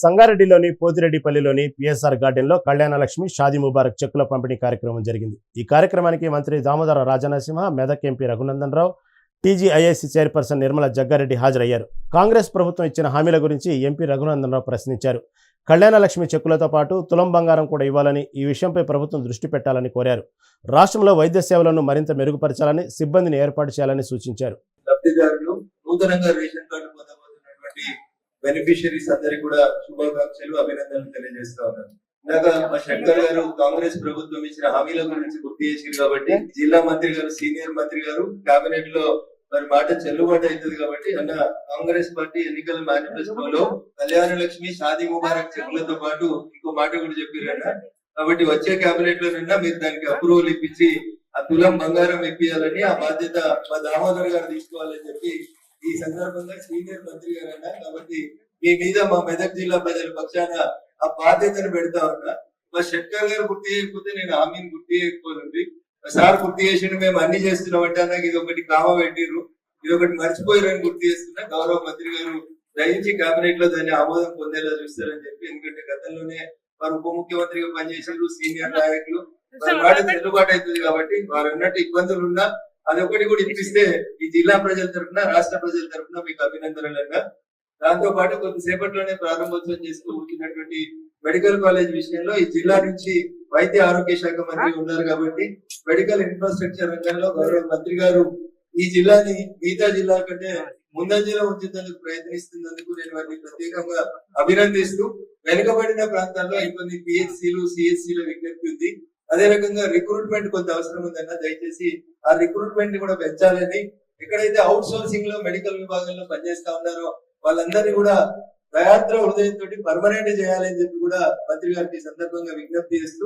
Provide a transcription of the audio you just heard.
సంగారెడ్డిలోని పోతిరెడ్డిపల్లిలోని PSR గార్డెన్లో కళ్యాణలక్ష్మి షాదీ ముబారక్ చెక్కుల పంపిణీ కార్యక్రమం జరిగింది. ఈ కార్యక్రమానికి మంత్రి Damodara Rajanarasimha, Medak MP Raghunandan Rao, TGIIC chairperson Nirmala Jaggareddy హాజరయ్యారు. కాంగ్రెస్ ప్రభుత్వం ఇచ్చిన హామీల గురించి ఎంపీ రఘునందన్ రావు ప్రశ్నించారు. కళ్యాణలక్ష్మి చెక్కులతో పాటు తులం బంగారం కూడా ఇవ్వాలని, ఈ విషయంపై ప్రభుత్వం దృష్టి పెట్టాలని కోరారు. రాష్ట్రంలో వైద్య సేవలను మరింత మెరుగుపరచాలని, సిబ్బందిని ఏర్పాటు చేయాలని సూచించారు. బెనిఫిషియరీస్ అందరికి కూడా శుభాకాంక్షలు, అభినందనలు తెలియజేస్తా ఉన్నాను. ఇందాక మా శంకర్ గారు కాంగ్రెస్ ప్రభుత్వం ఇచ్చిన హామీల గురించి గుర్తు చేశారు కాబట్టి, జిల్లా మంత్రి గారు, సీనియర్ మంత్రి గారు కేబినెట్ లో మరి మాట చెల్లుబాటు అవుతుంది కాబట్టి అన్న కాంగ్రెస్ పార్టీ ఎన్నికల మేనిఫెస్టోలో కళ్యాణ లక్ష్మి షాదీ ముబారక్ చెక్కులతో పాటు ఇంకో మాట కూడా చెప్పారన్న. కాబట్టి వచ్చే కేబినెట్ లో మీరు దానికి అప్రూవల్ ఇప్పించి ఆ తులం బంగారం ఇప్పియాలని ఆ బాధ్యత మా దామోదర్ గారు తీసుకోవాలని చెప్పి ఈ సందర్భంగా సీనియర్ మంత్రి గారు అన్నారు. కాబట్టి మీ మీద మా మెదక్ జిల్లా ప్రజల పక్షాన ఆ బాధ్యతను పెడతా ఉన్నా. మా శంకర్ గారు గుర్తు చేయకపోతే నేను హామీని గుర్తు చేయకపోతుంది. సార్ గుర్తు చేసిన మేము అన్ని చేస్తున్నాం అంటే నాకు ఇది ఒకటి కామ పెట్టిర్రు, ఇది ఒకటి మర్చిపోయారని గుర్తు చేస్తున్నా. గౌరవ మంత్రి గారు దయించి కేబినెట్ లో దాన్ని ఆమోదం పొందేలా చూస్తారని చెప్పి, ఎందుకంటే గతంలోనే వారు ఉప ముఖ్యమంత్రిగా పనిచేసారు, సీనియర్ నాయకులు, వారి మాట చెల్లుబాటు అవుతుంది కాబట్టి వారు అన్నట్టు ఇబ్బందులు ఉన్నా అదొకటి కూడా ఇప్పిస్తే ఈ జిల్లా ప్రజల తరఫున, రాష్ట్ర ప్రజల తరఫున మీకు అభినందనలుగా. దాంతో పాటు కొద్దిసేపట్లోనే ప్రారంభోత్సవం చేస్తూ కూర్చున్నటువంటి మెడికల్ కాలేజ్ విషయంలో ఈ జిల్లా నుంచి వైద్య ఆరోగ్య శాఖ మంత్రి ఉన్నారు కాబట్టి మెడికల్ ఇన్ఫ్రాస్ట్రక్చర్ రంగంలో గౌరవ మంత్రి గారు ఈ జిల్లాని మిగతా జిల్లా కంటే ముందంజలో ఉంచేందుకు ప్రయత్నిస్తున్నందుకు నేను వారిని ప్రత్యేకంగా అభినందిస్తూ, వెనుకబడిన ప్రాంతాల్లో ఇంకొన్ని పిహెచ్సిలు, సిహెచ్సిల విజ్ఞప్తి ఉంది. అదే రకంగా రిక్రూట్మెంట్ కొంత అవసరం ఉందన్న, దయచేసి ఆ రిక్రూట్మెంట్ ని కూడా పెంచాలని, ఎక్కడైతే అవుట్ సోర్సింగ్ లో మెడికల్ విభాగంలో పనిచేస్తా ఉన్నారో వాళ్ళందరినీ కూడా దయాత్ర హృదయంతో పర్మనెంట్ చేయాలని చెప్పి కూడా మంత్రి గారికి సందర్భంగా విజ్ఞప్తి చేస్తూ